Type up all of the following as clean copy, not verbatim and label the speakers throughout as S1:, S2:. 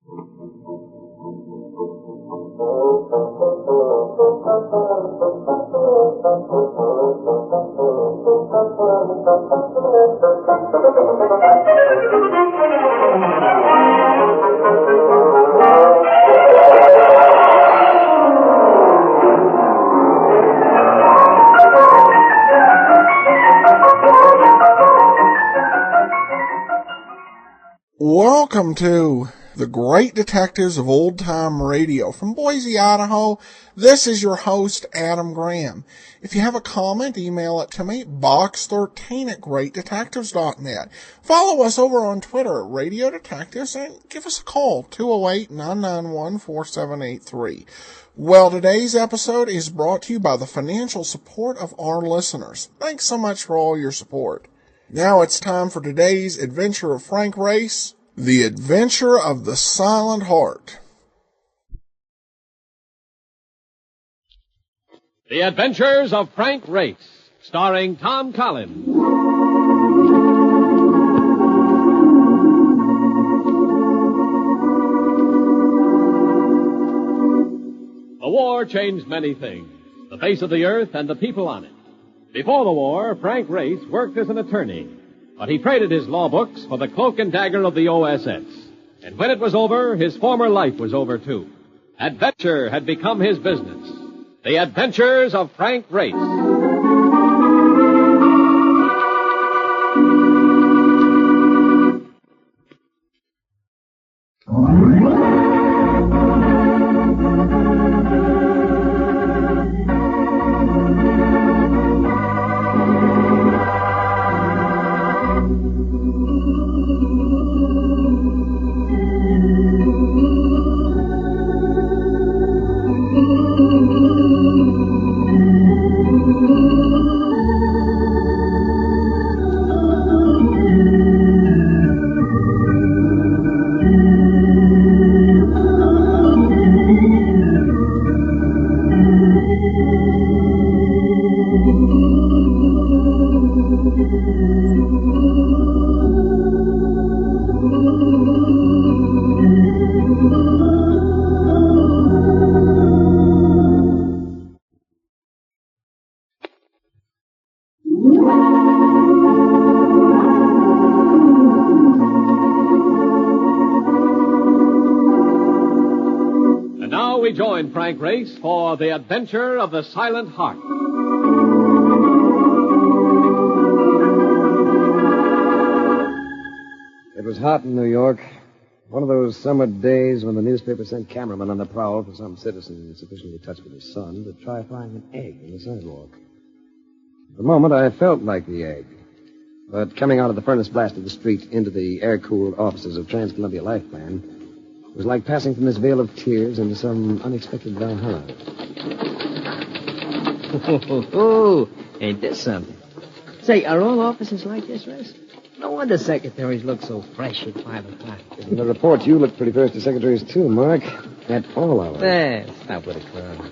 S1: Welcome to the Great Detectives of Old Time Radio. From Boise, Idaho, this is your host, Adam Graham. If you have a comment, email it to me, box13@greatdetectives.net. Follow us over on Twitter, Radio Detectives, and give us a call, 208-991-4783. Well, today's episode is brought to you by the financial support of our listeners. Thanks so much for all your support. Now it's time for today's adventure of Frank Race, The Adventure of the Silent Heart.
S2: The Adventures of Frank Race, starring Tom Collins. The war changed many things, the face of the earth and the people on it. Before the war, Frank Race worked as an attorney, but he traded his law books for the cloak and dagger of the OSS. And when it was over, his former life was over, too. Adventure had become his business. The Adventures of Frank Race. We join Frank Race for The Adventure of the Silent Heart.
S3: It was hot in New York. One of those summer days when the newspaper sent cameramen on the prowl for some citizen sufficiently touched with the sun to try finding an egg in the sidewalk. For the moment, I felt like the egg. But coming out of the furnace blast of the street into the air-cooled offices of Trans-Columbia Life Plan was like passing from this vale of tears into some unexpected Valhalla.
S4: Oh, ain't this something? Say, are all offices like this, Russ? No wonder secretaries look so fresh at 5 o'clock.
S3: In the report, you look pretty fresh to secretaries, too, Mark. At all hours.
S4: Stop with a crowd.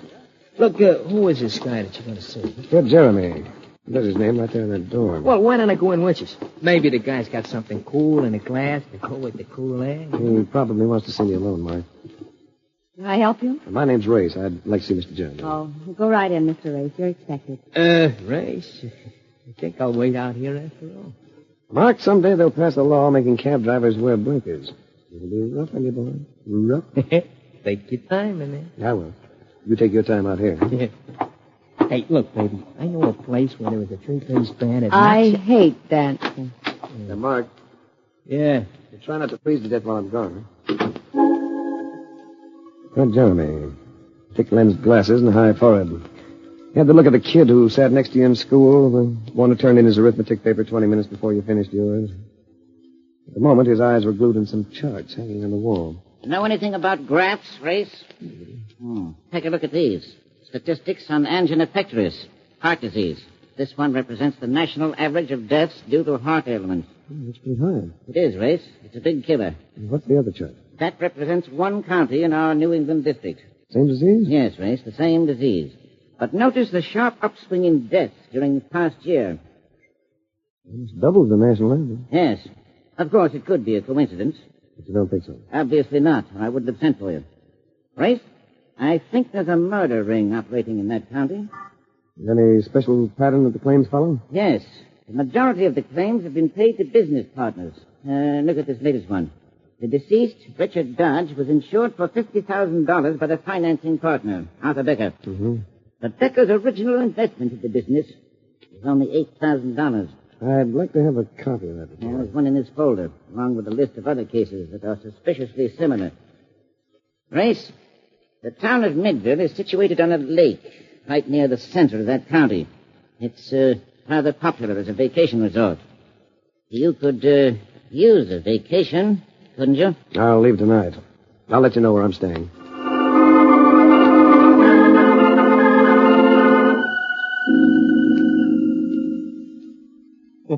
S4: Look, who is this guy that you're going to see?
S3: Fred Jeremy. There's his name right there in that door.
S4: Well, why don't I go in with you? Maybe the guy's got something cool in a glass to go with the cool air.
S3: He probably wants to see me alone, Mark.
S5: Can I help you?
S3: My name's Race. I'd like to see Mr. Jeremy.
S5: Oh, go right in, Mr. Race. You're expected.
S4: Race? I think I'll wait out here after all.
S3: Mark, someday they'll pass a law making cab drivers wear blinkers. It'll be rough on you, boy. Rough.
S4: Take your time, man.
S3: I will. You take your time out here.
S4: Hey, look, baby. I know a place where there was a three-piece band.
S5: I hate dancing.
S3: Now, Mark.
S4: Yeah.
S3: You try not to freeze to death while I'm gone. Fred Jeremy. Thick-lensed glasses and a high forehead. He had the look of the kid who sat next to you in school, the one who turned in his arithmetic paper 20 minutes before you finished yours. At the moment, his eyes were glued on some charts hanging on the wall.
S6: Know anything about graphs, Race? Take a look at these. Statistics on angina pectoris, heart disease. This one represents the national average of deaths due to heart ailments.
S3: That's pretty high.
S6: It is, Race. It's a big killer.
S3: And what's the other chart?
S6: That represents one county in our New England district.
S3: Same disease?
S6: Yes, Race, the same disease. But notice the sharp upswing in deaths during the past year.
S3: It's doubled the national average.
S6: Yes. Of course, it could be a coincidence.
S3: But you don't think so?
S6: Obviously not, or I wouldn't have sent for you. Race, I think there's a murder ring operating in that county.
S3: Any special pattern that the claims follow?
S6: Yes. The majority of the claims have been paid to business partners. Look at this latest one. The deceased, Richard Dodge, was insured for $50,000 by the financing partner, Arthur Becker.
S3: Mm-hmm.
S6: But Becker's original investment in the business was only $8,000.
S3: I'd like to have a copy of that report.
S6: There's one in this folder, along with a list of other cases that are suspiciously similar. Race, the town of Midville is situated on a lake right near the center of that county. It's rather popular as a vacation resort. You could use a vacation, couldn't you?
S3: I'll leave tonight. I'll let you know where I'm staying.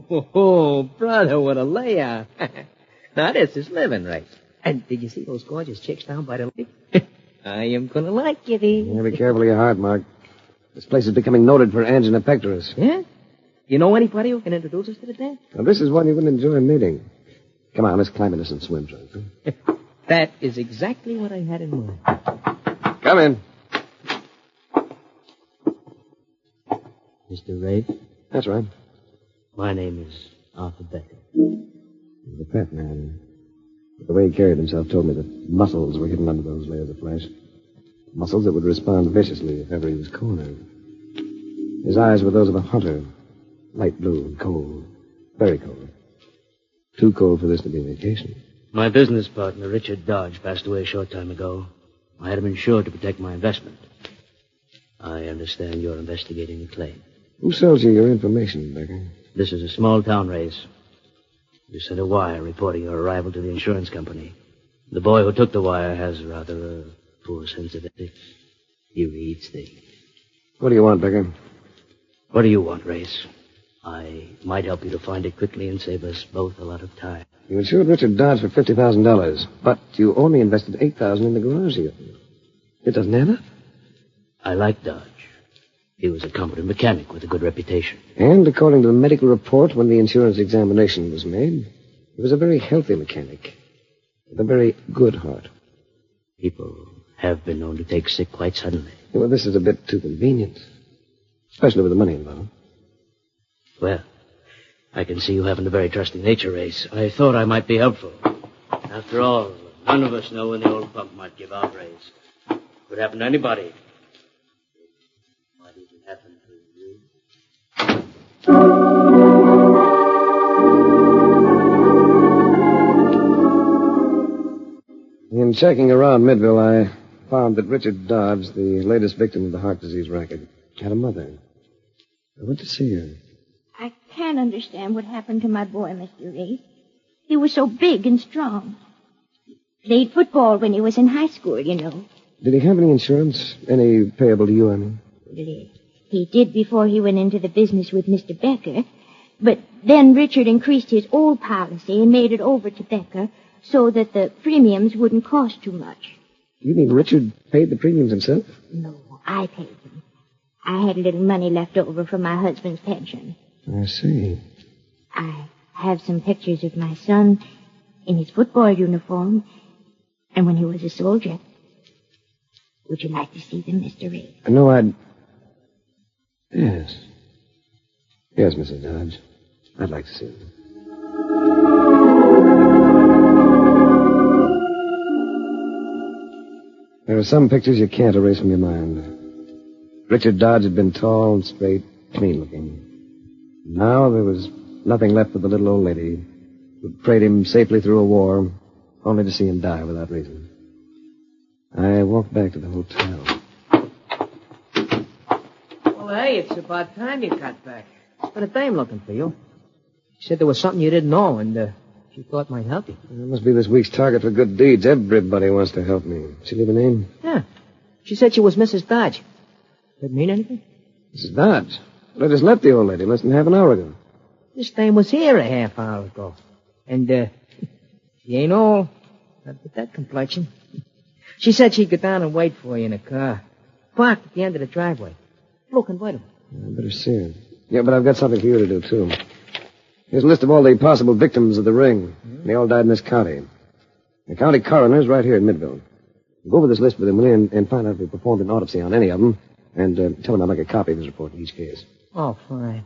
S4: Oh, brother, what a layout. Now, this is living, Race. And did you see those gorgeous chicks down by the lake? I am going to like you, Dee.
S3: Yeah, be careful of your heart, Mark. This place is becoming noted for angina pectoris.
S4: Yeah? You know anybody who can introduce us to the dance?
S3: Now, this is one you wouldn't enjoy meeting. Come on, let's climb into some swim trunks. Huh?
S4: That is exactly what I had in mind.
S3: Come in.
S4: Mr. Rafe,
S3: That's right.
S4: my name is Arthur Becker.
S3: The fat man. But the way he carried himself told me that muscles were hidden under those layers of flesh. Muscles that would respond viciously if ever he was cornered. His eyes were those of a hunter. Light blue and cold. Very cold. Too cold for this to be a vacation.
S7: My business partner, Richard Dodge, passed away a short time ago. I had him insured to protect my investment. I understand you're investigating the claim.
S3: Who sells you your information, Becker?
S7: This is a small town race. You sent a wire reporting your arrival to the insurance company. The boy who took the wire has rather a poor sense of ethics. He reads things.
S3: What do you want, Becker?
S7: What do you want, Race? I might help you to find it quickly and save us both a lot of time.
S3: You insured Richard Dodge for $50,000, but you only invested $8,000 in the garage here. It doesn't add up.
S7: I like Dodge. He was a competent mechanic with a good reputation.
S3: And according to the medical report, when the insurance examination was made, he was a very healthy mechanic with a very good heart.
S7: People have been known to take sick quite suddenly.
S3: Well, this is a bit too convenient, especially with the money involved.
S7: Well, I can see you haven't a very trusting nature, Race. I thought I might be helpful. After all, none of us know when the old pump might give out, Race. Could happen to anybody. It might even happen to you.
S3: In checking around Midville, I found that Richard Dodge, the latest victim of the heart disease racket, had a mother. I went to see her.
S8: I can't understand what happened to my boy, Mr. Reed. He was so big and strong. Played football when he was in high school, you know.
S3: Did he have any insurance? Any payable to you, I mean?
S8: He did before he went into the business with Mr. Becker. But then Richard increased his old policy and made it over to Becker so that the premiums wouldn't cost too much.
S3: You mean Richard paid the premiums himself?
S8: No, I paid them. I had a little money left over from my husband's pension.
S3: I see.
S8: I have some pictures of my son in his football uniform and when he was a soldier. Would you like to see them, Mr. Reed?
S3: No, I'd... Yes. Yes, Mrs. Dodge. I'd like to see them. There are some pictures you can't erase from your mind. Richard Dodge had been tall and straight, clean-looking. Now there was nothing left for the little old lady who'd prayed him safely through a war, only to see him die without reason. I walked back to the hotel.
S4: Well, hey, it's about time you got back. There's been a dame looking for you. She said there was something you didn't know, and she thought might help you.
S3: I must be this week's target for good deeds. Everybody wants to help me. She leave a name?
S4: Yeah. She said she was Mrs. Dodge. That mean anything?
S3: Mrs. Dodge. Well, I just left the old lady less than half an hour ago.
S4: This dame was here a half hour ago. And, she ain't all. Not with that complexion. She said she'd go down and wait for you in a car. Parked at the end of the driveway. Look, invite him.
S3: I better see her. Yeah, but I've got something for you to do, too. Here's a list of all the possible victims of the ring. They all died in this county. The county coroner's right here in Midville. Go over this list with him, will you, and find out if he performed an autopsy on any of them, and tell him I'd like a copy of his report in each case.
S4: Oh, fine.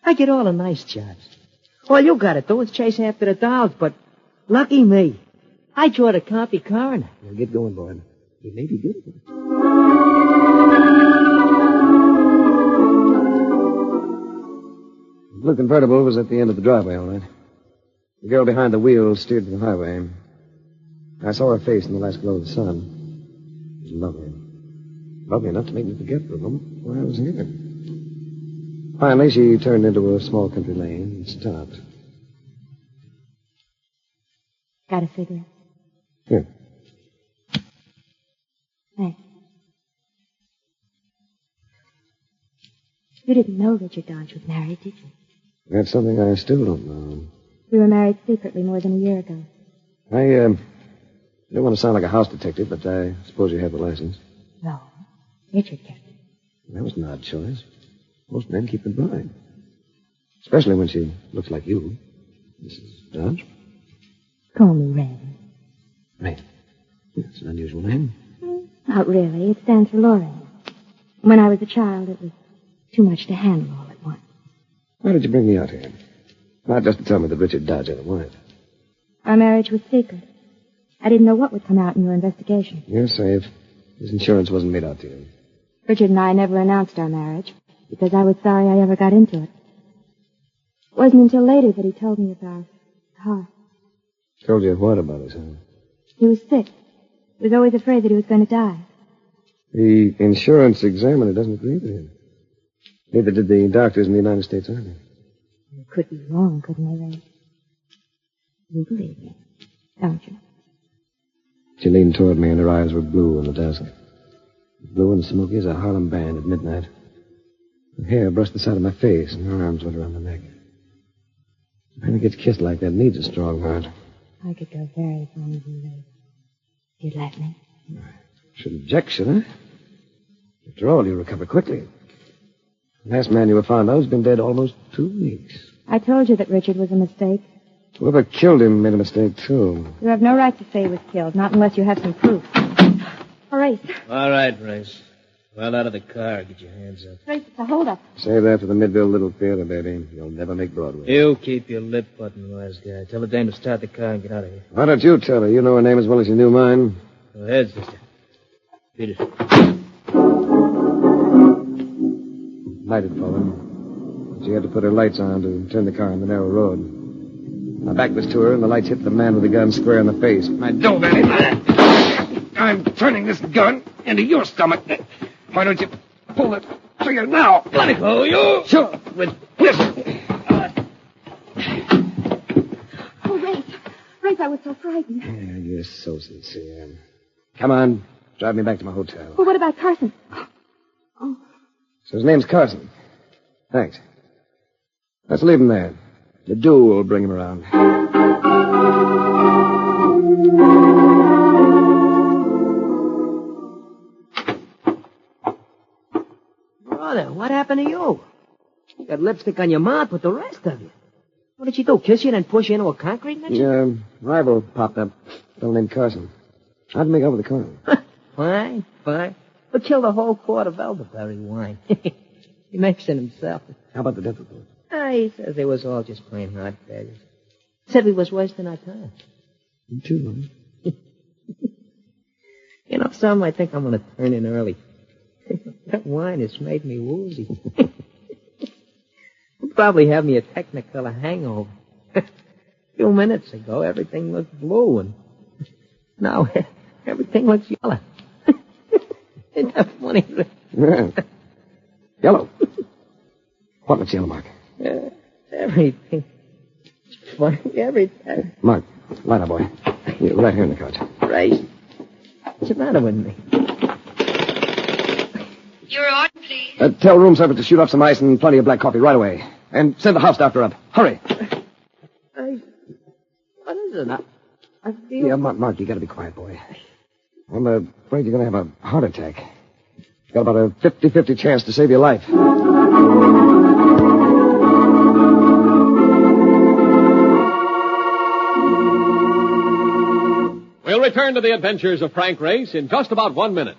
S4: I get all the nice jobs. All you gotta do is chase after the dolls, but lucky me. I draw the county coroner.
S3: Now get going, boy. He may be good. The blue convertible was at the end of the driveway, all right. The girl behind the wheel steered to the highway. I saw her face in the last glow of the sun. It was lovely. Lovely enough to make me forget for a moment where I was here. Finally, she turned into a small country lane and stopped.
S8: Got a cigarette?
S3: Here.
S8: Thanks. You didn't know Richard Dodge was married, did you?
S3: That's something I still don't know.
S8: We were married secretly more than a year ago.
S3: I don't want to sound like a house detective, but I suppose you have the license.
S8: No. Richard kept it.
S3: That was an odd choice. Most men keep the bride. Especially when she looks like you, Mrs. Dodge.
S8: Call me Ren.
S3: Ren. That's an unusual name.
S8: Not really. It stands for Lorraine. When I was a child, it was too much to handle all at once.
S3: Why did you bring me out here? Not just to tell me that Richard Dodge had a wife.
S8: Our marriage was secret. I didn't know what would come out in your investigation.
S3: You're safe. His insurance wasn't made out to you.
S8: Richard and I never announced our marriage because I was sorry I ever got into it. It wasn't until later that he told me about his heart.
S3: Told you what about his heart?
S8: He was sick. He was always afraid that he was going to die.
S3: The insurance examiner doesn't agree with him. Neither did the doctors in the United States Army.
S8: It could be wrong, couldn't they, Ray? You believe me, don't you?
S3: She leaned toward me, and her eyes were blue in the dusk. Blue and smoky as a Harlem band at midnight. Her hair brushed the side of my face, and her arms went around my neck. A man who gets kissed like that needs a strong heart.
S8: I could go very far with you, Ray. If you'd let me.
S3: Shouldn't object, should I? After all, you recover quickly. The last man you were found out has been dead almost 2 weeks.
S8: I told you that Richard was a mistake.
S3: Whoever killed him made a mistake, too.
S8: You have no right to say he was killed, not unless you have some proof. Race.
S7: All right, Race. Well, out of the car. Get your hands up.
S8: Race, it's a hold-up.
S3: Save that for the Midville Little Theater, baby. You'll never make Broadway.
S7: You keep your lip button, wise guy. Tell the dame to start the car and get out of here.
S3: Why don't you tell her? You know her name as well as you knew mine.
S7: Go ahead, sister. Beat it.
S3: Night had fallen. She had to put her lights on to turn the car on the narrow road. My back was to her, and the lights hit the man with the gun square in the face. I don't I'm turning this gun into your stomach. Why don't you pull the trigger now?
S7: Let it go, you!
S3: Sure. With this.
S8: Oh, Race. Race, I was so frightened.
S3: Yeah, you're so sincere. Come on. Drive me back to my hotel.
S8: Well, what about Carson? Oh.
S3: So his name's Carson. Thanks. Let's leave him there. The dew will bring him around.
S4: Brother, what happened to you? You got lipstick on your mouth with the rest of you. What did she do, kiss you and then push you into a concrete mixer?
S3: Yeah, rival popped up. A fellow named Carson. How'd you make out with the car?
S4: Fine. But killed a whole quart of elderberry wine. He makes it himself.
S3: How about the death report?
S4: He says they was all just plain heart failures. Said we was wasting our time.
S3: You too, huh?
S4: You know, some I think I'm going to turn in early. That wine has made me woozy. It'll probably have me a Technicolor hangover. A few minutes ago, everything looked blue, and now everything looks yellow. Isn't that funny?
S3: Yeah. Yellow. What looks yellow, Mark?
S4: Everything. It's funny, everything.
S3: Mark, light up, boy. You're right here in the couch.
S4: Right. What's the matter with me?
S9: Your order, please.
S3: Tell room service to shoot up some ice and plenty of black coffee right away. And send the house doctor up. Hurry.
S4: What is it? I feel...
S3: Yeah, Mark, you gotta be quiet, boy. I'm afraid you're gonna have a heart attack. Got about a 50-50 chance to save your life.
S2: return to the adventures of Frank Race in just about 1 minute.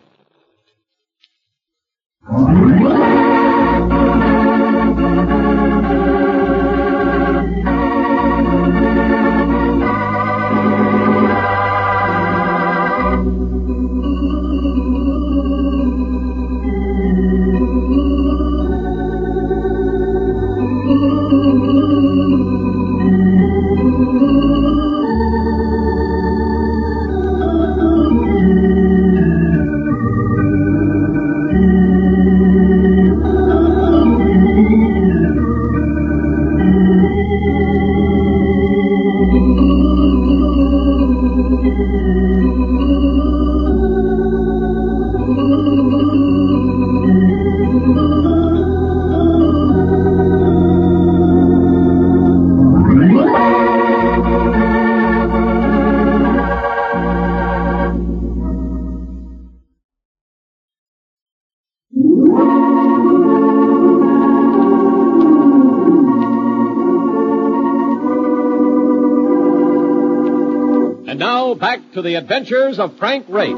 S2: And now, back to the adventures of Frank Race.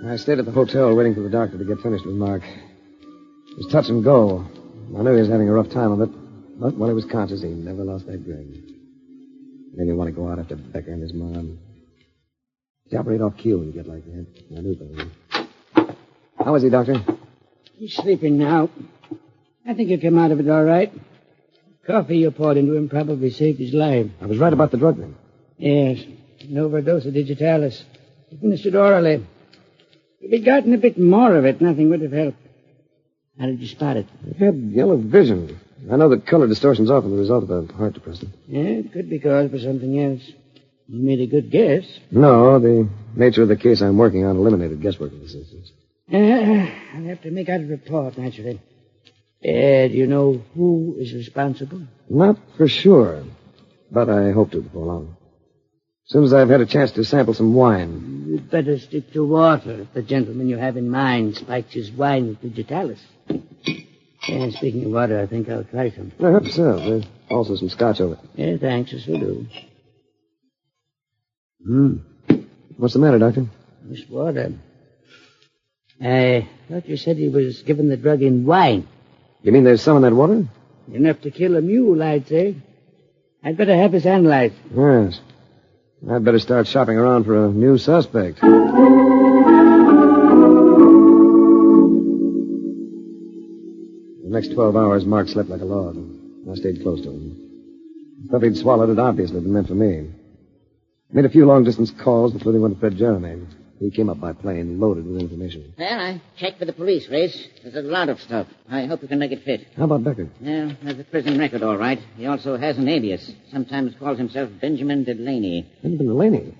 S3: I stayed at the hotel waiting for the doctor to get finished with Mark. It was touch and go. I knew he was having a rough time of it, but while he was conscious, he never lost that grin. He didn't want to go out after Becker and his mom. You operate off cue when you get like that. I knew that. How is he, Doctor?
S10: He's sleeping now. I think he'll come out of it all right. Coffee you poured into him probably saved his life.
S3: I was right about the drug then.
S10: Yes, an overdose of digitalis. Administered orally. If he'd gotten a bit more of it, nothing would have helped. How did you spot it?
S3: He had yellow vision. I know that color distortion's often the result of a heart depressant.
S10: Yeah, it could be caused by something else. You made a good guess.
S3: No, the nature of the case I'm working on eliminated guesswork in this instance.
S10: I'll have to make out a report, naturally. Do you know who is responsible?
S3: Not for sure, but I hope to before long. As soon as I've had a chance to sample some wine.
S10: You'd better stick to water if the gentleman you have in mind spikes his wine with digitalis. And speaking of water, I think I'll try some.
S3: I hope so. There's also some scotch over it.
S10: Yeah, thanks. This will do.
S3: What's the matter, Doctor?
S10: This water. I thought you said he was given the drug in wine.
S3: You mean there's some in that water?
S10: Enough to kill a mule, I'd say. I'd better have his analyzed.
S3: Yes. I'd better start shopping around for a new suspect. The next 12 hours, Mark slept like a log. I stayed close to him. The stuff he'd swallowed had obviously been meant for me. Made a few long-distance calls, including one to Fred Jeremy. He came up by plane, loaded with information.
S6: Well, I checked with the police, Race. There's a lot of stuff. I hope you can make it fit.
S3: How about Becker?
S6: Well, there's a prison record, all right. He also has an alias. Sometimes calls himself Benjamin Delaney.
S3: Benjamin Delaney?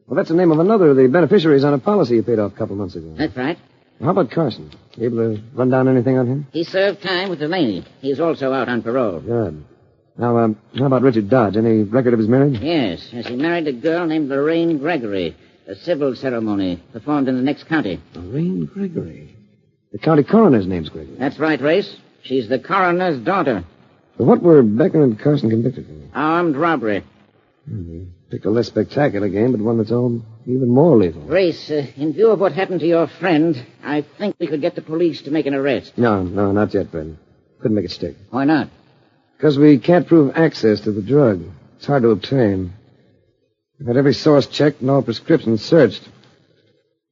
S3: Well, that's the name of another of the beneficiaries on a policy you paid off a couple months ago.
S6: That's right.
S3: How about Carson? You able to run down anything on him?
S6: He served time with Delaney. He's also out on parole.
S3: Good. Now, how about Richard Dodge? Any record of his marriage?
S6: Yes. He married a girl named Lorraine Gregory. A civil ceremony performed in the next county.
S3: Lorraine Gregory? The county coroner's name's Gregory.
S6: That's right, Race. She's the coroner's daughter.
S3: But what were Becker and Carson convicted for?
S6: Armed robbery.
S3: Picked a less spectacular game, but one that's all even more lethal.
S6: Race, in view of what happened to your friend, I think we could get the police to make an arrest.
S3: No, not yet, Ben. Couldn't make it stick.
S6: Why not?
S3: Because we can't prove access to the drug. It's hard to obtain. We've had every source checked and all prescriptions searched.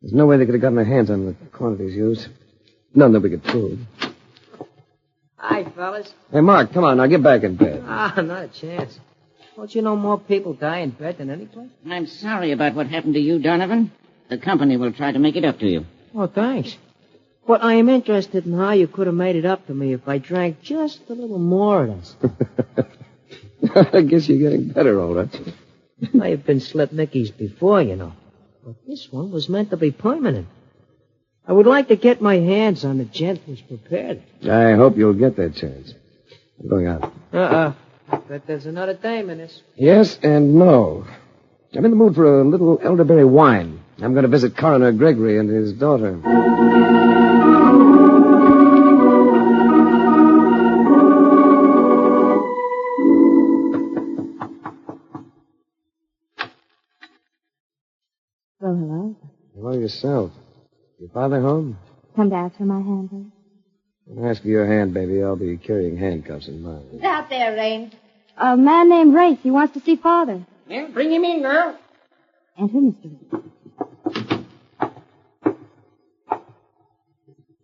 S3: There's no way they could have gotten their hands on the quantities used. None that we could prove.
S4: Hi, fellas.
S3: Hey, Mark, come on, now get back in bed.
S4: Not a chance. Don't you know more people die in bed than any place?
S6: I'm sorry about what happened to you, Donovan. The company will try to make it up to you.
S4: Oh, thanks. But I am interested in how you could have made it up to me if I drank just a little more of this.
S3: I guess you're getting better, all right.
S4: I have been slip Mickeys before, you know. But this one was meant to be permanent. I would like to get my hands on the gent who's prepared.
S3: I hope you'll get that chance. I'm going out.
S4: Bet there's another dame in this.
S3: Yes and no. I'm in the mood for a little elderberry wine. I'm going to visit Coroner Gregory and his daughter.
S5: Oh, hello.
S3: Hello yourself. Your father home?
S5: Come to ask for my hand, please.
S3: I'll ask for your hand, baby. I'll be carrying handcuffs in mine.
S9: Who's out there, Rain?
S5: A man named Race. He wants to see Father.
S10: Well, bring him in, girl.
S5: Enter, Mr. Race.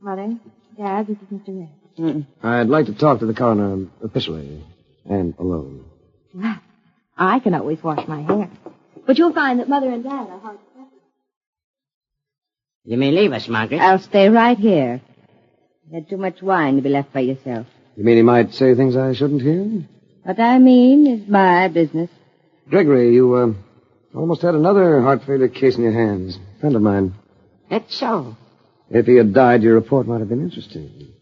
S5: Mother, Dad, this is Mr. Race.
S3: I'd like to talk to the coroner officially and alone.
S5: Well, I can always wash my hair. But you'll find that Mother and Dad are hard to separate.
S10: You may leave us, Margaret.
S5: I'll stay right here. You had too much wine to be left by yourself.
S3: You mean he might say things I shouldn't hear?
S5: What I mean is my business.
S3: Gregory, you almost had another heart failure case in your hands. A friend of mine.
S10: That's so.
S3: If he had died, your report might have been interesting.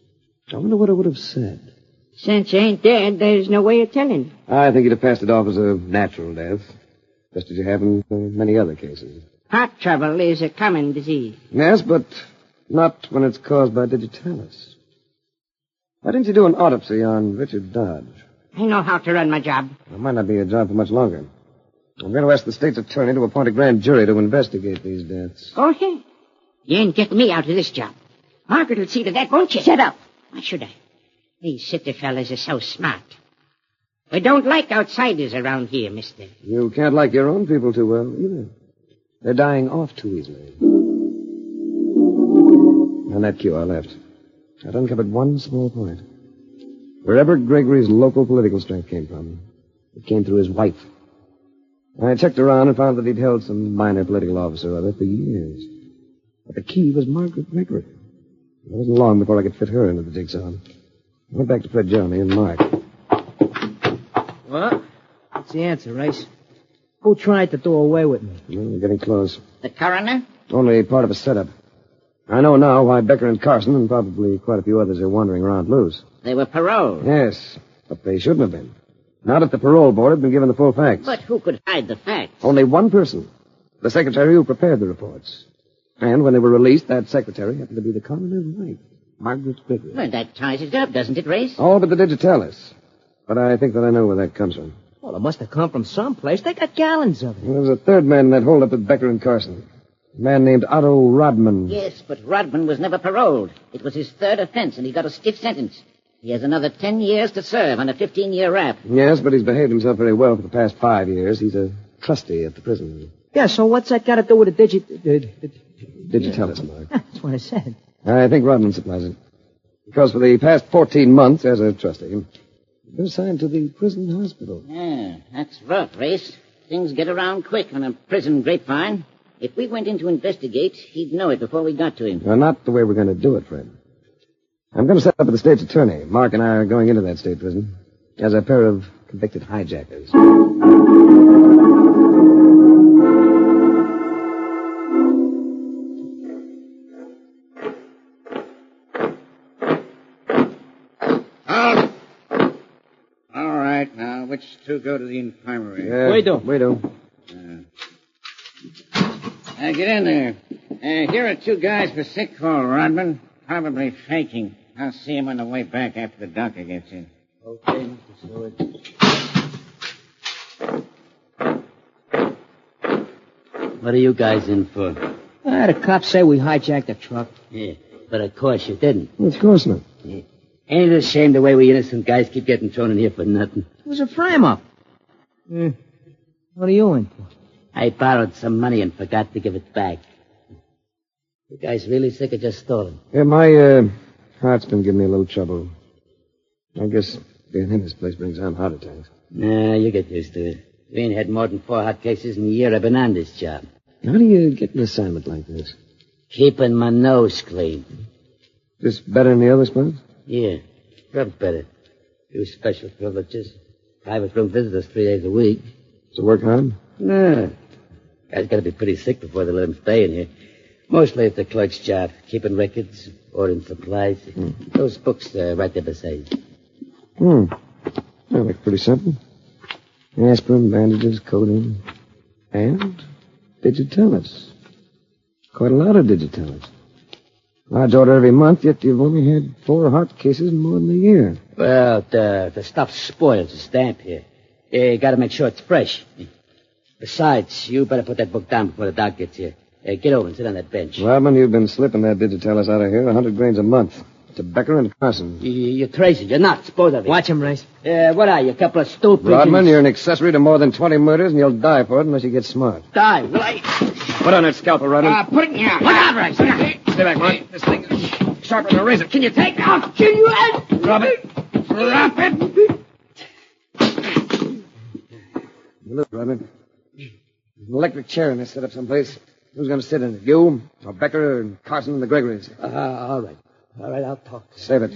S3: I wonder what it would have said.
S10: Since he ain't dead, there's no way of telling.
S3: I think you'd have passed it off as a natural death, just as you have in many other cases.
S10: Heart trouble is a common disease.
S3: Yes, but not when it's caused by digitalis. Why didn't you do an autopsy on Richard Dodge?
S10: I know how to run my job.
S3: It might not be a job for much longer. I'm going to ask the state's attorney to appoint a grand jury to investigate these deaths.
S10: Go ahead. You ain't getting me out of this job. Margaret will see to that, won't you?
S5: Shut up.
S10: Why should I? These city fellas are so smart. We don't like outsiders around here, mister.
S3: You can't like your own people too well, either. They're dying off too easily. On that cue, I left. I'd uncovered one small point. Wherever Gregory's local political strength came from, it came through his wife. I checked around and found that he'd held some minor political office or other for years. But the key was Margaret Gregory. It wasn't long before I could fit her into the jigsaw. I went back to Fred Jeremy and Mark.
S4: What? What's the answer, Race? Who tried to do away with me?
S3: Well, we're getting close.
S10: The coroner?
S3: Only part of a setup. I know now why Becker and Carson and probably quite a few others are wandering around loose.
S10: They were paroled.
S3: Yes, but they shouldn't have been. Not if the parole board had been given the full facts.
S10: But who could hide the facts?
S3: Only one person. The secretary who prepared the reports. And when they were released, that secretary happened to be the coroner's wife, Margaret Gregory.
S10: Well, that ties it up, doesn't it, Race?
S3: All but the digitalis. But I think that I know where that comes from.
S4: Well, it must have come from someplace. They got gallons of it.
S3: There was a third man in that holdup with Becker and Carson. A man named Otto Rodman.
S6: Yes, but Rodman was never paroled. It was his third offense, and he got a stiff sentence. He has another 10 years to serve on a 15-year rap.
S3: Yes, but he's behaved himself very well for the past 5 years. He's a trustee at the prison.
S4: Yeah, so what's that got to do with the
S3: digitalis, Mark.
S4: That's what I said.
S3: I think Rodman supplies it. Because for the past 14 months, as a trustee, you're assigned to the prison hospital.
S6: Yeah, that's rough, Race. Things get around quick on a prison grapevine. If we went in to investigate, he'd know it before we got to him.
S3: Well, not the way we're going to do it, Fred. I'm going to set up with the state's attorney. Mark and I are going into that state prison as a pair of convicted hijackers.
S10: All right, now, which two go to the infirmary?
S3: Yeah, we do.
S10: Get in there. Here are two guys for sick call, Rodman. Probably faking. I'll see him on the way back after the doctor gets in.
S4: Okay, Mr. Stewart.
S7: What are you guys in for?
S4: The cops say we hijacked a truck.
S7: Yeah, but of course you didn't.
S3: Of course not.
S7: Yeah. Ain't it a shame the way we innocent guys keep getting thrown in here for nothing?
S4: It was a frame-up. What are you in for?
S7: I borrowed some money and forgot to give it back. You guys really sick or just stolen?
S3: Yeah, my heart's been giving me a little trouble. I guess being in this place brings on heart attacks.
S7: Nah, you get used to it. We ain't had more than 4 hot cases in a year I've been on this job.
S3: How do you get an assignment like this?
S7: Keeping my nose clean.
S3: This better than the other spots?
S7: Yeah, rubbed better. Few special privileges. Private room visitors 3 days a week.
S3: Does it work hard?
S7: Nah. Guys gotta be pretty sick before they let them stay in here. Mostly it's the clerk's job. Keeping records, ordering supplies. Those books right there beside you.
S3: That looks pretty simple. Aspirin, bandages, codeine, and digitalis. Quite a lot of digitalis. Large order every month, yet you've only had 4 heart cases in more than a year.
S7: Well, the stuff spoils the stamp here. You gotta make sure it's fresh. Besides, you better put that book down before the doc gets here. Get over and sit on that bench.
S3: Rodman, you've been slipping that digitalis out of here 100 grains a month. To Becker and Carson.
S7: You're crazy. You're nuts, both of you.
S4: Watch him, Race.
S7: What are you, a couple of stools?
S3: Rodman, you're an accessory to more than 20 murders, and you'll die for it unless you get smart.
S7: Die? Will I?
S3: Put on that scalpel, Rodman.
S10: Put it in here.
S7: Look out, Race.
S3: Stay back, Mark. This thing is sharper than a razor. Can you take it?
S10: I'll kill you and...
S3: Drop it. Drop it. Look, Rodman. There's an electric chair in this set up someplace. Who's going to sit in it? You, or Becker, and Carson, and the Gregories?
S7: All right. All right, I'll talk.
S3: Save it.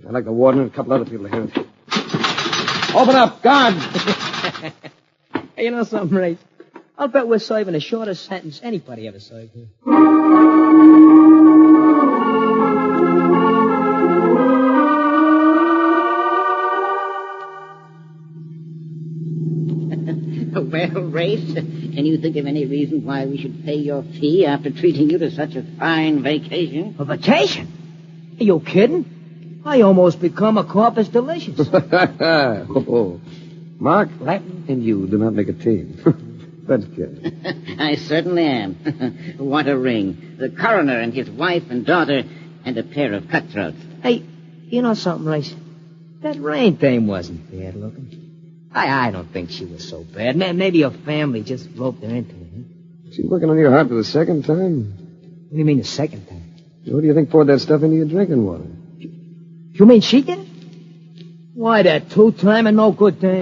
S3: I'd like the warden and a couple other people to hear it. Open up, guard!
S4: Hey, you know something, Race? I'll bet we're serving the shortest sentence anybody ever served here.
S6: Well, Race, can you think of any reason why we should pay your fee after treating you to such a fine vacation?
S4: A vacation? Are you kidding? I almost become a corpus delicious.
S3: Oh. Mark, Latin and you do not make a team. That's good.
S6: I certainly am. What a ring. The coroner and his wife and daughter and a pair of cutthroats.
S4: Hey, you know something, Race? That Rain dame wasn't bad looking. I don't think she was so bad. Maybe her family just roped her into it. Huh?
S3: She's working on your heart for the second time.
S4: What do you mean the second time?
S3: What do you think poured that stuff into your drinking water?
S4: You mean she did it? Why, that two-time and no good thing.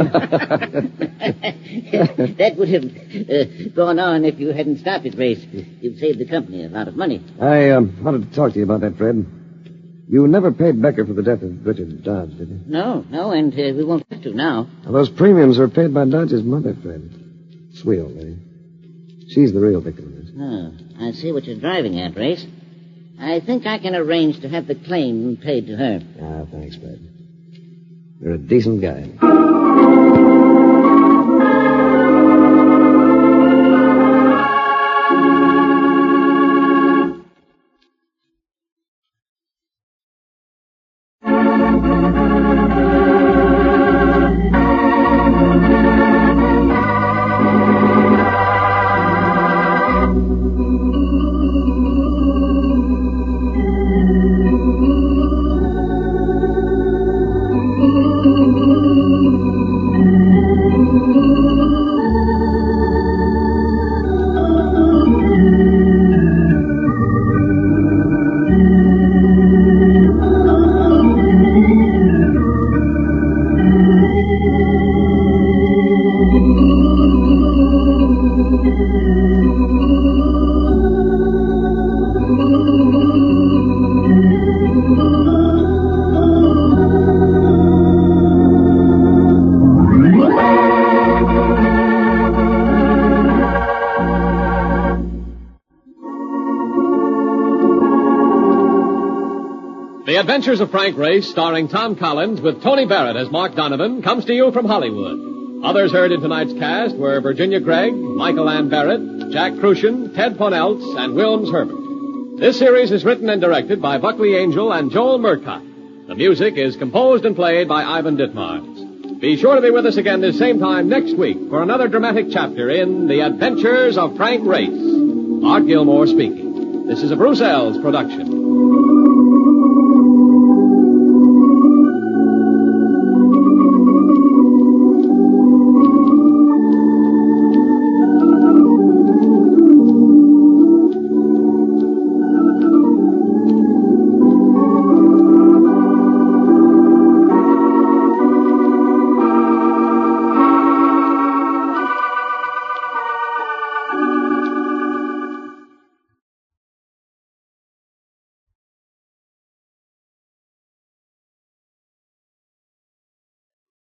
S6: That would have gone on if you hadn't stopped it, Race. You've saved the company a lot of money.
S3: I wanted to talk to you about that, Fred. You never paid Becker for the death of Richard Dodge, did you?
S6: No, and we won't have to now.
S3: Now, those premiums were paid by Dodge's mother, Fred. Sweet old lady. She's the real victim of this.
S6: Oh, I see what you're driving at, Race. I think I can arrange to have the claim paid to her.
S3: Ah, thanks, Fred. You're a decent guy.
S2: The Adventures of Frank Race, starring Tom Collins with Tony Barrett as Mark Donovan, comes to you from Hollywood. Others heard in tonight's cast were Virginia Gregg, Michael Ann Barrett, Jack Crucian, Ted Poneltz, and Wilms Herbert. This series is written and directed by Buckley Angel and Joel Murcott. The music is composed and played by Ivan Ditmars. Be sure to be with us again this same time next week for another dramatic chapter in The Adventures of Frank Race. Art Gilmore speaking. This is a Bruce Ells production.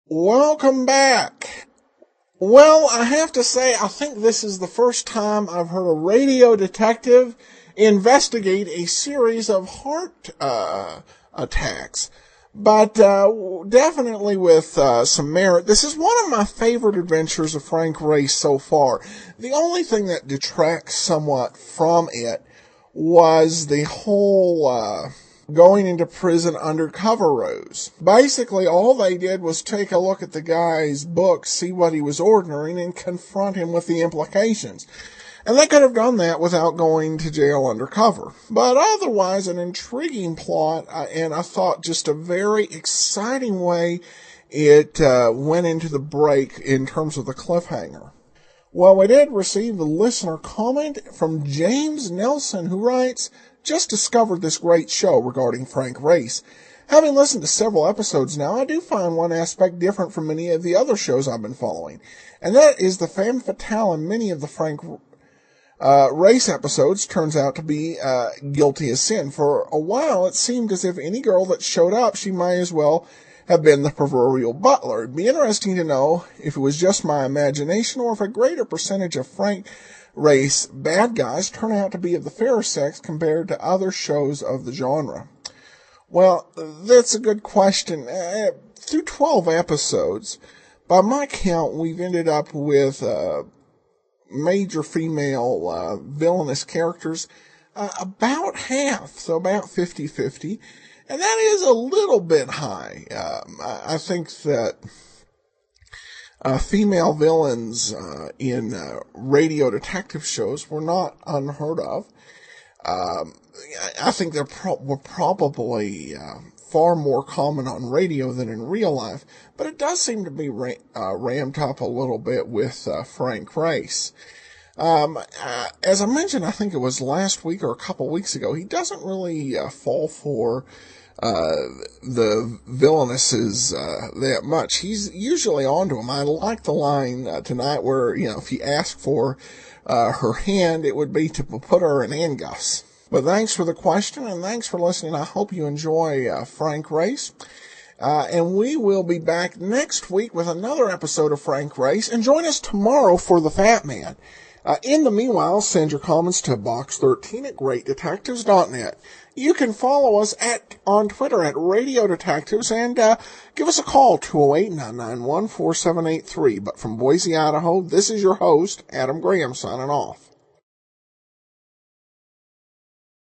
S1: Welcome back. Well, I have to say, I think this is the first time I've heard a radio detective investigate a series of heart attacks. But definitely with some merit. This is one of my favorite adventures of Frank Race so far. The only thing that detracts somewhat from it was the whole going into prison undercover rose. Basically, all they did was take a look at the guy's book, see what he was ordering, and confront him with the implications. And they could have done that without going to jail undercover. But otherwise, an intriguing plot, and I thought just a very exciting way it went into the break in terms of the cliffhanger. Well, we did receive a listener comment from James Nelson, who writes, "Just discovered this great show regarding Frank Race. Having listened to several episodes now, I do find one aspect different from many of the other shows I've been following, and that is the femme fatale in many of the Frank Race episodes turns out to be guilty as sin. For a while, it seemed as if any girl that showed up, she might as well have been the proverbial butler. It'd be interesting to know if it was just my imagination or if a greater percentage of Frank Race bad guys turn out to be of the fairer sex compared to other shows of the genre." Well, that's a good question. Through 12 episodes, by my count, we've ended up with major female villainous characters, about half, so about 50-50. And that is a little bit high. I think that female villains in radio detective shows were not unheard of. I think were probably far more common on radio than in real life, but it does seem to be ramped up a little bit with Frank Race. As I mentioned, I think it was last week or a couple weeks ago, he doesn't really fall for the villainesses that much. He's usually onto them. I like the line tonight where, if you ask for her hand, it would be to put her in handcuffs. But thanks for the question, and thanks for listening. I hope you enjoy Frank Race. And we will be back next week with another episode of Frank Race. And join us tomorrow for The Fat Man. In the meanwhile, send your comments to box13@greatdetectives.net. You can follow us on Twitter at Radio Detectives, and give us a call, 208-991-4783. But from Boise, Idaho, this is your host, Adam Graham, signing off.